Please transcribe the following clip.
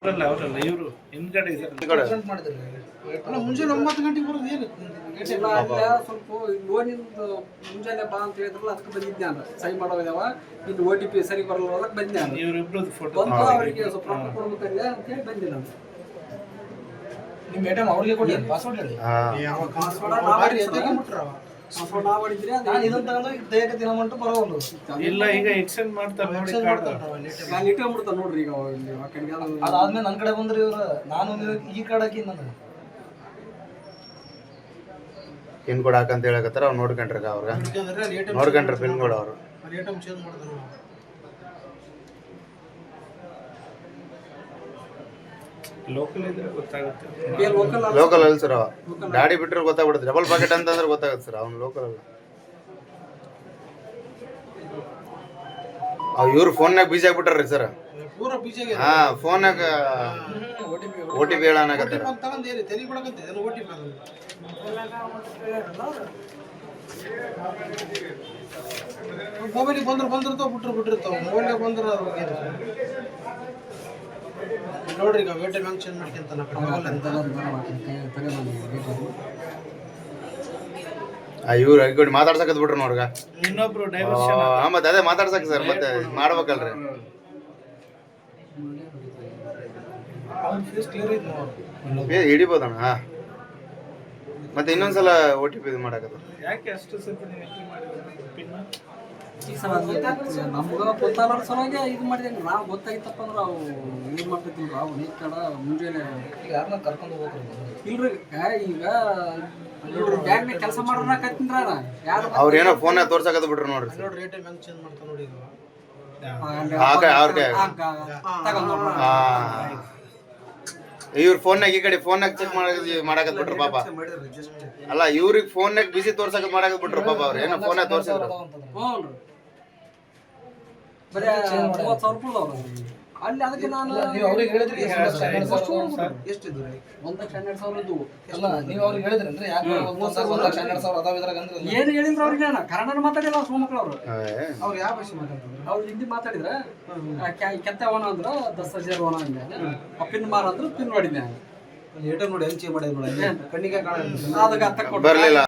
ಅವರಲ್ಲ ಇವರು ಹಿಂದ್ಗಡೆ ಇದ್ದಾರೆ. ಅಲ್ಲ ಮುಂಜಾನೆ 9 ಗಂಟೆಗೆ ಬರೋದು ಏನು ಸ್ವಲ್ಪ ಲೋನಿಂದ ಮುಂಜಾನೆ ಬಾ ಅಂತ ಹೇಳಿದ್ರಲ್ಲ ಅದಕ್ಕೆ ಬಂದಿದ್ದೆ ನಾನು ಸೈ ಮಾಡೋದವ ಇನ್ನು OTP ಸರಿ ಬರಲ್ಲ ಅದಕ್ಕೆ ಬಂದೆ ನಾನು. ಇವರಿಬ್ರದ್ದು ಫೋಟೋ ಬಂದು ಅವರಿಗೆ ಸ್ವಲ್ಪ ರೊಕ್ಕ ಕೊಡ್ಬೇಕಂದ್ರೆ ಅಂತ ಹೇಳಿ ಬಂದೆ ನಾನು. ನಿಮ್ಮ ಮೇಡಮ್ ಅವ್ರಿಗೆ ಕೊಡಿ ಪಾಸ್ವರ್ಡ್ ಹೇಳಿ ಪಾಸ್ವರ್ಡ್ ನಾವು ಮಾಡಿದ್ರೆ ನಾನು ಇದನ್ನ ತಗೊಂಡು ದೇಹಕ್ಕೆ ದಿನ ಮಟ್ಟ ಬರೋವಲ್ಲ ಇಲ್ಲ ಈಗ ಎಕ್ಸ್ಟೆಂಡ್ ಮಾಡ್ತಾರೆ ನೋಡಿ ಕಾರ್ಡ್ ನಾನು ಇಟ್ಕೊಂಡ್ಬಿಡ್ತಾನೆ ನೋಡ್ರಿ ಈಗ ಇಲ್ಲಿ ಆ ಕಡೆಗೆ ಅದಾದ್ಮೇಲೆ ನನ್ನ ಕಡೆ ಬಂದ್ರೆ ಇವ್ರು ನಾನು ಈ ಕಾರ್ಡ್ ಹಾಕಿ ನಾನು ಪಿನ್ ಕೋಡ್ ಹಾಕಂತ ಹೇಳಕತ್ತಾರ ಅವ್ರು ನೋಡ್ಕೊಂಡ್ರ ಅವ್ರ ನೋಡ್ಕೊಂಡ್ರ ಪಿನ್ ಕೋಡ್ ಅವರು ಚೇಂಜ್ ಮಾಡ್ತಾರೆ ಲೋಕಲ್ ಇದ್ರೆ ಗೊತ್ತಾಗುತ್ತೆ. ಲೋಕಲ್ ಅಲ್ಲ ಸರ್ ಗಾಡಿ ಬಿಟ್ರೆ ಗೊತ್ತಾಗ್ಬಿಡುತ್ತೆ. ಡಬಲ್ ಪಾಕೆಟ್ ಅಂತಂದ್ರೆ ಗೊತ್ತಾಗುತ್ತೆ ಸರ್ ಅವ್ನು ಲೋಕಲ್ ಅಲ್ಲ. ಇವ್ರು ಫೋನ್ನಾಗ ಬಿಜಿ ಆಗ್ಬಿಟ್ಟಾರ್ರಿ ಸರ್. ಪೂರಾ ಬಿಜಿಗೆ ಹಾ ಫೋನ್ನಾಗ OTP ಹೇಳಾನಾಗತ್ತಾರ. ತಗೊಂಡು ತೆಲಿ ಬಿಡಕಂತೆ ಅದನ್ನ OTP ಮೊಬೈಲಿಗೆ ಬಂದಿರ್ತಾವ ಬಿಟ್ಟಿರ್ತಾವ ಮೊಬೈಲ್ನಾಗ ಬಂದ್ರೆ ನೋಡ್ರಿ ಈಗ ವೇಟರ್ ಬ್ಯಾಂಕ್ ಚೇಂಜ್ ಮಾಡ್ಕೊಂತ ಇವ್ರು ಐಕೊಡಿ ಮಾತಾಡ್ಸಕತ್ ಬಿಟ್ರು ನೋಡ್ಗ. ಇನ್ನೊಬ್ರು ಡೈವರ್ಷನ್ ಮತ್ತೆ ಅದೇ ಮಾತಾಡ್ಸಕ್ ಸರ್ ಮತ್ತೆ ಮಾಡ್ಬೇಕಲ್ರಿ. ಹಿಡಿಬೋದಣ್ಣ. ಮತ್ತೆ ಇನ್ನೊಂದ್ಸಲ OTP ಇದು ಮಾಡಕತ್ತ ಯಾಕೆ ಅಷ್ಟು ಸ್ವಲ್ಪ ನೀವು ಎಂಟ್ರಿ ಮಾಡಿದ್ರೆ ಪಿನ್ ನಮ್ಗೆ ಗೊತ್ತಾಗಲ್ಲ ಸಲುವಾಗಿ ಇದು ಮಾಡಿದೆ. ನಾವು ಗೊತ್ತಾಗಿತ್ತಪ್ಪ ಅಂದ್ರೆ ಅವು ಇದು ಮಾಡ್ತಿದ್ವಿ ನಾವು ನೀರು ಕಡ ಮುಂಜಾನೆ ಯಾರನ್ನ ಕರ್ಕೊಂಡು ಹೋಗ್ರಿ ಇಲ್ರಿ ಈಗ ಬ್ಯಾಂಕ್ ಕೆಲಸ ಮಾಡೋಣ ಕತ್ತಿಂದ್ರ ಯಾರು ಅವ್ರ ಏನೋ ಫೋನ್ ತೋರ್ಸಕತ್ ಬಿಟ್ರು ನೋಡ್ರಿ ಸರ್. ನೋಡ್ರಿ ರೇಟ್ ಬ್ಯಾಂಕ್ ಚೇಂಜ್ ಮಾಡ್ತಾ ನೋಡಿ ಇವ್ರ ಫೋನ್ನಾಗ ಈ ಕಡೆ ಫೋನ್ನಾಗ ಚೆಕ್ ಮಾಡಕತ್ ಬಿಟ್ರು ಪಾಪ. ಅಲ್ಲ ಇವ್ರಿಗೆ ಫೋನ್ನಾಗ ಬಿಸಿ ತೋರ್ಸಕತ್ ಮಾಡಕತ್ ಬಿಟ್ರು ಪಾಪ. ಅವ್ರು ಏನೋ ಫೋನ್ನಾಗ ತೋರ್ಸಿದ್ರು. ಬರೀ 30,000 ರೂಪಾಯಿ ಅಲ್ಲಿ ಅದಕ್ಕೆ ನಾನು ನೀವು ಅವ್ರಿಗೆ ಹೇಳಿದ್ರಿ ಎಷ್ಟಿದ್ದು 1,12,000 ಇದ್ದು. ಅಲ್ಲ ನೀವು ಅವ್ರಿಗೆ ಹೇಳಿದ್ರಿ ಯಾಕೆ 1,12,000 ಅದಾವ ಇದ್ರಾಗ ಅಂದ್ರೆ ಏನು ಹೇಳಿದ್ರು ಅವ್ರಿಗೆ ನಾನು ಕನ್ನಡ ಮಾತಾಡಿಲ್ಲ ಅವ್ರು ಮಕ್ಕಳು ಅವರು. ಅವ್ರು ಯಾವ ಭಾಷೆ ಮಾತಾಡ್ತಾರೆ ಅವ್ರು ಹಿಂದಿ ಮಾತಾಡಿದ್ರೆ ಕೆತ್ತ ಅವನ ಅಂದ್ರೆ 10,000 ಅವನ ಅಂದೆ. ಪಿನ್ ಮಾರ ಅಂದ್ರೆ ಪಿನ್ ಮಾಡಿದ್ದೆ ಏಟರ್ ನೋಡಿ ಹಂಚೆ ಮಾಡಿದ್ ನೋಡಿ ಕಣ್ಣಿಗೆ ಕಾಣ ಅದಕ್ಕೆ ಬರ್ಲಿಲ್ಲ.